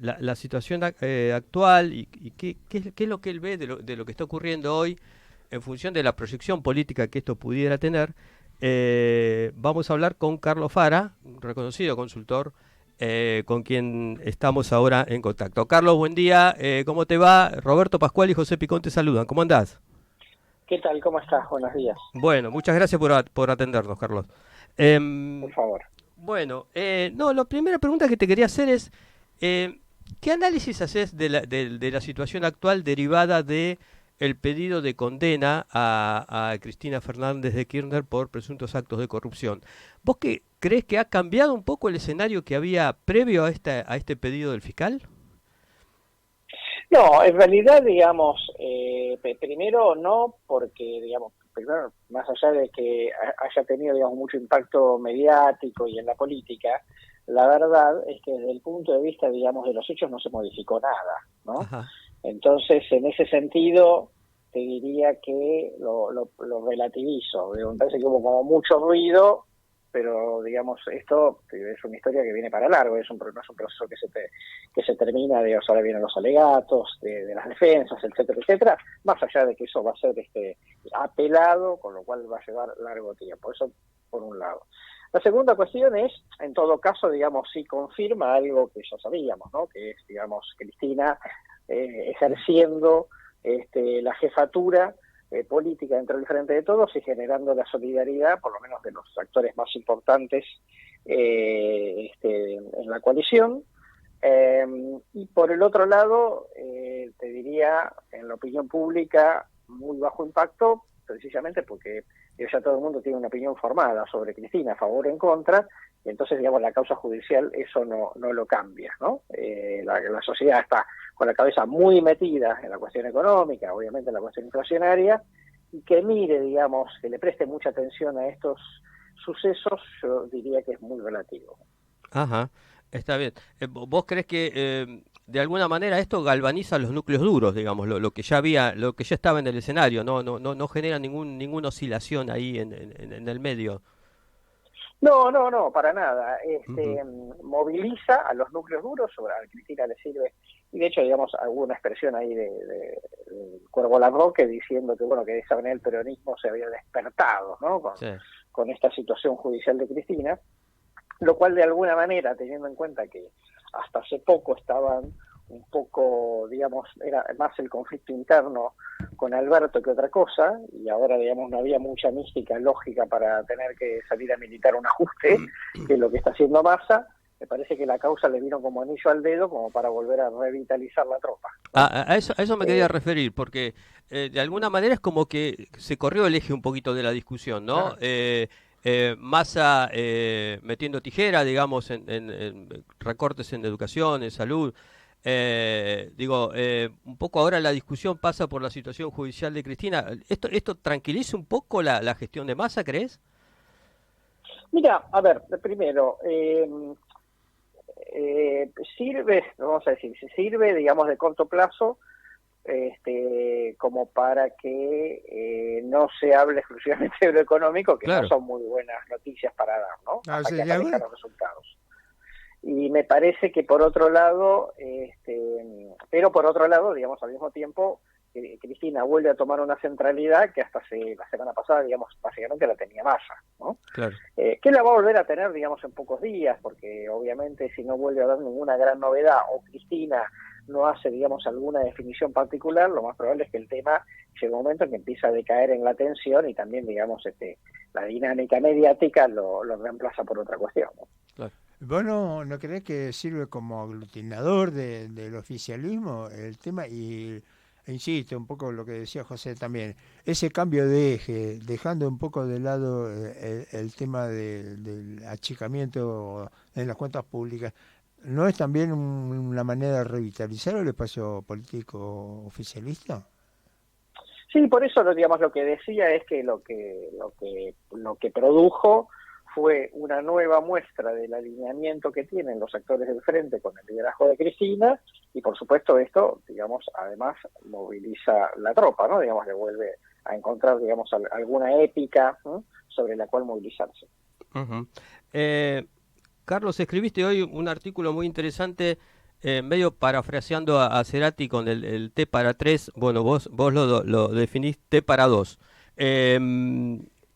la situación actual y qué es lo que él ve de lo que está ocurriendo hoy en función de la proyección política que esto pudiera tener. Vamos a hablar con Carlos Fara, un reconocido consultor, con quien estamos ahora en contacto. Carlos, buen día, ¿cómo te va? Roberto Pascual y José Picón te saludan, ¿cómo andás? ¿Qué tal? ¿Cómo estás? Buenos días, Bueno, muchas gracias por atendernos, Carlos. por Em, favor. bueno, no, la primera pregunta que te quería hacer es, eh, ¿qué análisis haces de la situación actual derivada de el pedido de condena a Cristina Fernández de Kirchner por presuntos actos de corrupción? ¿Vos qué crees que ha cambiado un poco el escenario que había previo a este pedido del fiscal? No, en realidad, digamos, primero no, porque, digamos, primero, más allá de que haya tenido, digamos, mucho impacto mediático y en la política, la verdad es que desde el punto de vista, digamos, de los hechos no se modificó nada, ¿no? Ajá. Entonces, en ese sentido, te diría que lo relativizo. Me parece que hubo como mucho ruido, pero digamos, esto es una historia que viene para largo, no es un proceso que se termina, digamos, ahora vienen los alegatos de las defensas, etcétera, etcétera, más allá de que eso va a ser apelado, con lo cual va a llevar largo tiempo. Eso por un lado. La segunda cuestión es, en todo caso, digamos, si confirma algo que ya sabíamos, ¿no? Que es, digamos, Cristina ejerciendo la jefatura política dentro del Frente de Todos y generando la solidaridad, por lo menos de los actores más importantes en la coalición. Y por el otro lado, te diría, en la opinión pública, muy bajo impacto, precisamente porque ya todo el mundo tiene una opinión formada sobre Cristina, a favor o en contra, y entonces, digamos, la causa judicial eso no lo cambia, ¿no? La sociedad está con la cabeza muy metida en la cuestión económica, obviamente en la cuestión inflacionaria, y que mire, digamos, que le preste mucha atención a estos sucesos, yo diría que es muy relativo. Ajá, está bien. ¿Vos crees que de alguna manera esto galvaniza los núcleos duros, digamos, lo que ya había, lo que ya estaba en el escenario, no genera ninguna oscilación ahí en el medio? No, para nada. Ujú. Moviliza a los núcleos duros, a Cristina le sirve, y de hecho, digamos, alguna expresión ahí de Cuervo Larroque diciendo que, bueno, que de esa manera el peronismo se había despertado, ¿no? Sí. Con esta situación judicial de Cristina, lo cual de alguna manera, teniendo en cuenta que hasta hace poco estaban un poco, digamos, era más el conflicto interno con Alberto que otra cosa, y ahora, digamos, no había mucha mística lógica para tener que salir a militar un ajuste, que es lo que está haciendo Massa. Me parece que la causa le vino como anillo al dedo como para volver a revitalizar la tropa, ¿no? A eso me quería Eh, referir, porque de alguna manera es como que se corrió el eje un poquito de la discusión, ¿no? claro. Massa metiendo tijera, digamos, en recortes en educación, en salud. Un poco ahora la discusión pasa por la situación judicial de Cristina. ¿Esto tranquiliza un poco la gestión de Massa, crees? Mira, a ver, primero, sirve, vamos a decir, si sirve, digamos, de corto plazo, como para que no se hable exclusivamente de lo económico, que no Claro. son muy buenas noticias para dar, ¿no? Ah, Hasta sí, que de aparezcan alguna, los resultados. Y me parece que por otro lado, pero por otro lado, digamos, al mismo tiempo, Cristina vuelve a tomar una centralidad que hasta la semana pasada, digamos, básicamente la tenía Massa, ¿no? Claro. Que la va a volver a tener, digamos, en pocos días, porque obviamente si no vuelve a dar ninguna gran novedad o Cristina no hace, digamos, alguna definición particular, lo más probable es que el tema llegue un momento en que empieza a decaer en la tensión y también, digamos, la dinámica mediática lo reemplaza por otra cuestión, ¿no? Claro. ¿vos no creés que sirve como aglutinador del oficialismo el tema? E insisto, un poco lo que decía José también, ese cambio de eje, dejando un poco de lado el tema del achicamiento en las cuentas públicas, ¿no es también una manera de revitalizar el espacio político oficialista? Sí, por eso, digamos, lo que decía es que lo que produjo fue una nueva muestra del alineamiento que tienen los actores del frente con el liderazgo de Cristina y, por supuesto, esto, digamos, además moviliza la tropa, ¿no? Digamos, le vuelve a encontrar, digamos, alguna épica, ¿no? Sobre la cual movilizarse. Ujú. Eh, Carlos, escribiste hoy un artículo muy interesante medio parafraseando a Cerati con el T para 3, bueno, vos lo definís T para 2.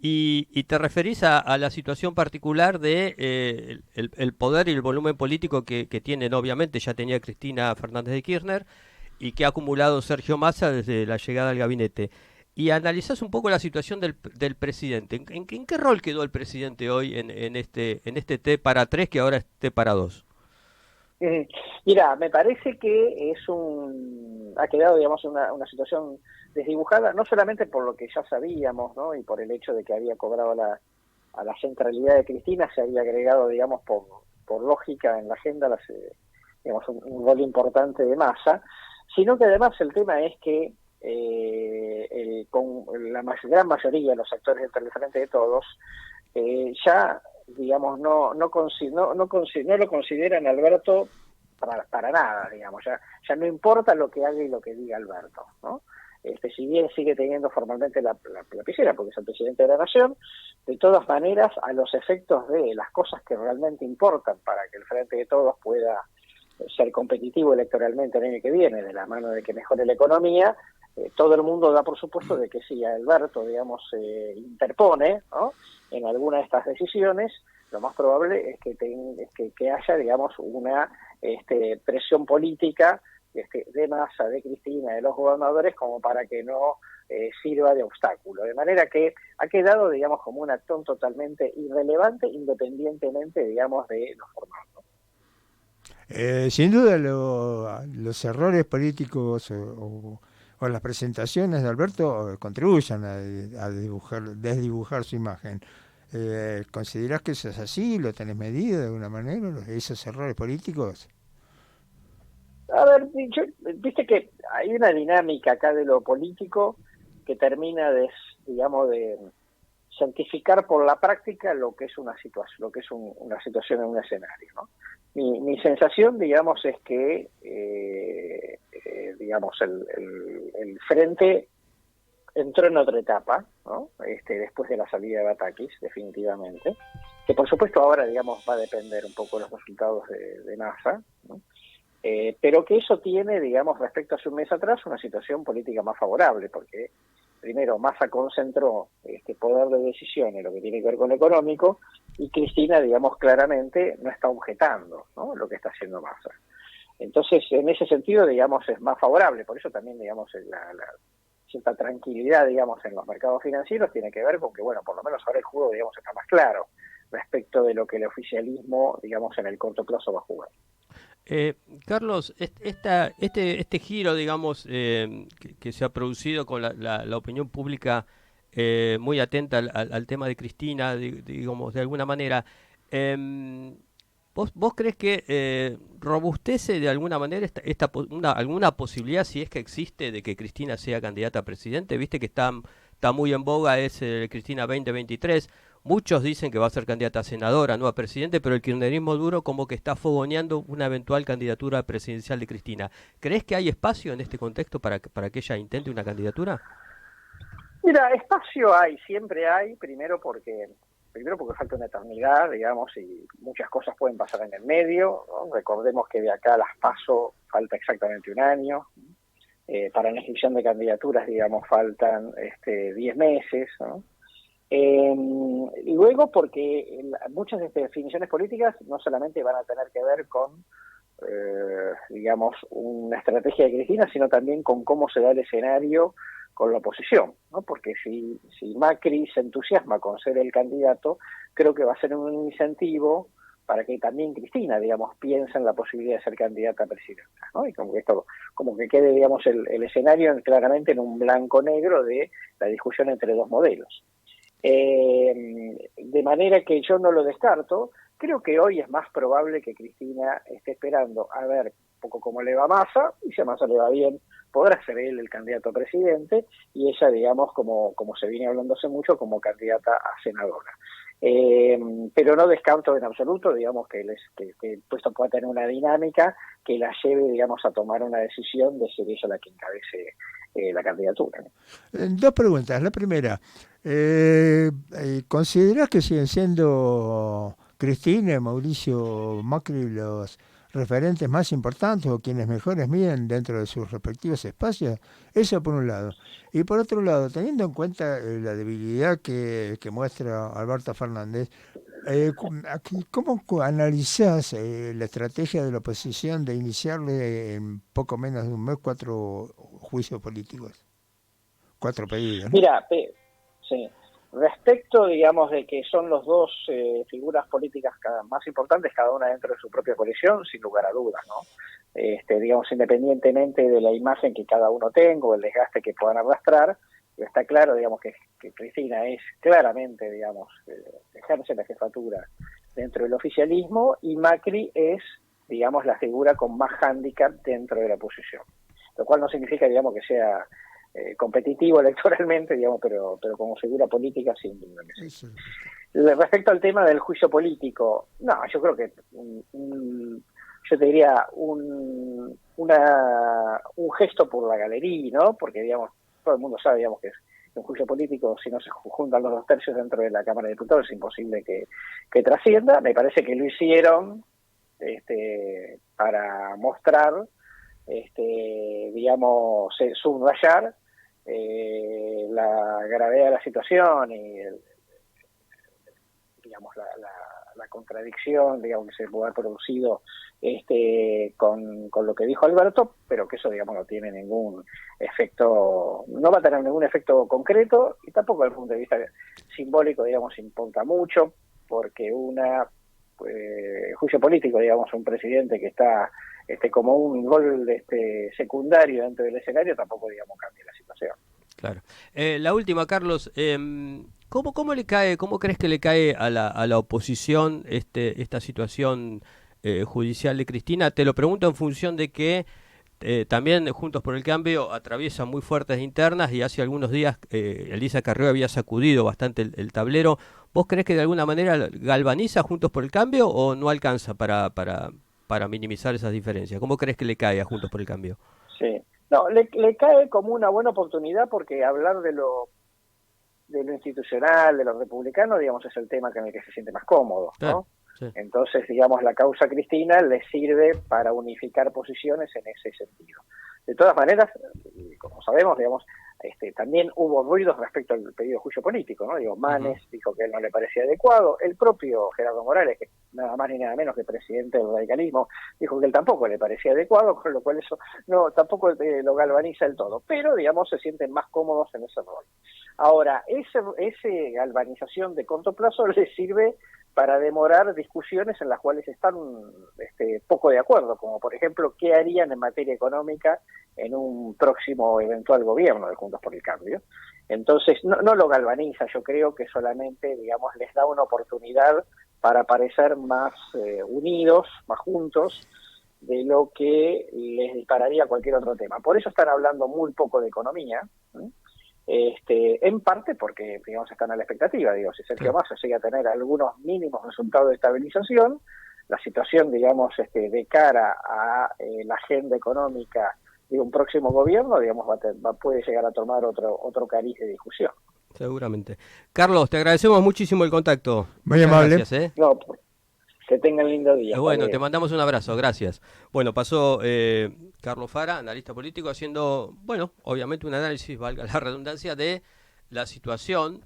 Y te referís a la situación particular de el poder y el volumen político que tienen, obviamente, ya tenía Cristina Fernández de Kirchner y que ha acumulado Sergio Massa desde la llegada al gabinete. Y analizás un poco la situación del presidente. ¿En qué rol quedó el presidente hoy en este T para 3 que ahora es T para 2? Mira, me parece que ha quedado, digamos, una situación desdibujada, no solamente por lo que ya sabíamos, ¿no? Y por el hecho de que había cobrado a la centralidad de Cristina, se había agregado, digamos, por lógica en la agenda, digamos, un rol importante de Massa, sino que además el tema es que con la gran mayoría de los actores del Frente de Todos, ya digamos, no lo consideran Alberto para nada, digamos, ya no importa lo que haga y lo que diga Alberto, ¿no? Si bien sigue teniendo formalmente la lapicera, porque es el presidente de la nación, de todas maneras, a los efectos de las cosas que realmente importan para que el Frente de Todos pueda ser competitivo electoralmente el año que viene, de la mano de que mejore la economía, todo el mundo da por supuesto de que si Alberto, digamos, interpone, ¿no?, en alguna de estas decisiones, lo más probable es que haya, digamos, una presión política de Massa, de Cristina, de los gobernadores, como para que no sirva de obstáculo. De manera que ha quedado, digamos, como un actor totalmente irrelevante, independientemente, digamos, de los formatos. Sin duda los errores políticos o las presentaciones de Alberto contribuyen a desdibujar su imagen. ¿Considerás que eso es así? ¿Lo tenés medido de alguna manera, esos errores políticos? A ver, viste que hay una dinámica acá de lo político que termina digamos, de certificar por la práctica lo que es una situación, una situación en un escenario, ¿no? Mi sensación, digamos, es que digamos, el frente entró en otra etapa, ¿no? Después de la salida de Batakis, definitivamente, que por supuesto ahora, digamos, va a depender un poco de los resultados de Massa, ¿no? Pero que eso tiene, digamos, respecto a hace un mes atrás, una situación política más favorable, porque primero Massa concentró poder de decisión en lo que tiene que ver con lo económico, y Cristina, digamos, claramente no está objetando, ¿no?, lo que está haciendo Massa. Entonces, en ese sentido, digamos, es más favorable. Por eso también, digamos, la cierta tranquilidad, digamos, en los mercados financieros tiene que ver con que, bueno, por lo menos ahora el juego, digamos, está más claro respecto de lo que el oficialismo, digamos, en el corto plazo va a jugar. Carlos, este giro, digamos, que se ha producido con la opinión pública muy atenta al tema de Cristina, digamos, de alguna manera, ¿vos crees que robustece de alguna manera alguna posibilidad, si es que existe, de que Cristina sea candidata a presidente? Viste que está muy en boga Cristina 2023. Muchos dicen que va a ser candidata a senadora, no a presidente, pero el kirchnerismo duro como que está fogoneando una eventual candidatura presidencial de Cristina. ¿Crees que hay espacio en este contexto para que ella intente una candidatura? Mira, espacio hay, siempre hay, primero porque falta una eternidad, digamos, y muchas cosas pueden pasar en el medio, ¿no? Recordemos que de acá a las PASO falta exactamente un año. Para la inscripción de candidaturas, digamos, faltan 10 meses, ¿no? Y luego porque muchas de estas definiciones políticas no solamente van a tener que ver con, digamos, una estrategia de Cristina, sino también con cómo se da el escenario con la oposición, ¿no? Porque si Macri se entusiasma con ser el candidato, creo que va a ser un incentivo para que también Cristina, digamos, piense en la posibilidad de ser candidata a presidenta, ¿no? Y como que quede, digamos, el escenario claramente en un blanco-negro de la discusión entre dos modelos. De manera que yo no lo descarto. Creo que hoy es más probable que Cristina esté esperando a ver un poco cómo le va a Massa, y si a Massa le va bien, podrá ser él el candidato a presidente, y ella, digamos, como se viene hablando hace mucho, como candidata a senadora. Pero no descarto en absoluto, digamos, que esto pueda tener una dinámica que la lleve, digamos, a tomar una decisión de ser ella la que encabece la candidatura, ¿no? Dos preguntas. La primera, ¿considerás que siguen siendo Cristina y Mauricio Macri los referentes más importantes o quienes mejores miden dentro de sus respectivos espacios. Eso por un lado. Y por otro lado, teniendo en cuenta la debilidad que muestra Alberto Fernández, ¿cómo analizás la estrategia de la oposición de iniciarle en poco menos de un mes 4 juicios políticos? 4 pedidos, ¿no? Mira, sí. Respecto, digamos, de que son los dos figuras políticas más importantes, cada una dentro de su propia coalición, sin lugar a dudas, ¿no? Digamos, independientemente de la imagen que cada uno tenga o el desgaste que puedan arrastrar, está claro, digamos, que Cristina es claramente, digamos, ejerce la jefatura dentro del oficialismo y Macri es, digamos, la figura con más hándicap dentro de la oposición. Lo cual no significa, digamos, que sea competitivo electoralmente, digamos, pero como figura política sin duda que sí. Respecto al tema del juicio político, no, yo creo que yo te diría un gesto por la galería, ¿no? Porque, digamos, todo el mundo sabe, digamos, que un juicio político, si no se juntan los 2/3 dentro de la Cámara de Diputados, es imposible que trascienda. Me parece que lo hicieron para mostrar, digamos, subrayar la gravedad de la situación y digamos la contradicción, digamos, que se puede haber producido con lo que dijo Alberto, pero que eso, digamos, no tiene ningún efecto, no va a tener ningún efecto concreto y tampoco desde el punto de vista simbólico, digamos, importa mucho, porque juicio político, digamos, un presidente que está como un gol secundario dentro del escenario, tampoco, digamos, cambia la situación. Claro. La última, Carlos, ¿cómo le cae, cómo crees que le cae a la oposición esta situación judicial de Cristina? Te lo pregunto en función de que también Juntos por el Cambio atraviesa muy fuertes internas y hace algunos días Elisa Carrió había sacudido bastante el tablero. ¿Vos crees que de alguna manera galvaniza Juntos por el Cambio o no alcanza para minimizar esas diferencias? ¿Cómo crees que le cae a Juntos por el Cambio? Sí, no, le cae como una buena oportunidad porque hablar de lo institucional, de lo republicano, digamos, es el tema en el que se siente más cómodo, ¿no? Sí. Entonces, digamos, la causa Cristina le sirve para unificar posiciones en ese sentido. De todas maneras, como sabemos, digamos, también hubo ruidos respecto al pedido de juicio político, ¿no? Digo, Manes dijo que él no le parecía adecuado, el propio Gerardo Morales, que nada más ni nada menos que presidente del radicalismo, dijo que él tampoco le parecía adecuado, con lo cual eso no tampoco lo galvaniza del todo, pero, digamos, se sienten más cómodos en ese rol. Ahora, ese galvanización de corto plazo le sirve para demorar discusiones en las cuales están poco de acuerdo, como por ejemplo, ¿qué harían en materia económica en un próximo eventual gobierno de Juntos por el Cambio? Entonces, no lo galvaniza, yo creo que solamente, digamos, les da una oportunidad para parecer más unidos, más juntos, de lo que les dispararía cualquier otro tema. Por eso están hablando muy poco de economía, ¿sí? En parte porque, digamos, están a la expectativa, digo, si Sergio Massa llega a tener algunos mínimos resultados de estabilización, la situación, digamos, de cara a la agenda económica de un próximo gobierno, digamos, puede llegar a tomar otro cariz de discusión. Seguramente. Carlos, te agradecemos muchísimo el contacto. Muy amable. Gracias, No, que tengan lindo día. Bueno, te mandamos un abrazo, gracias. Bueno, pasó Carlos Fara, analista político, haciendo, bueno, obviamente un análisis, valga la redundancia, de la situación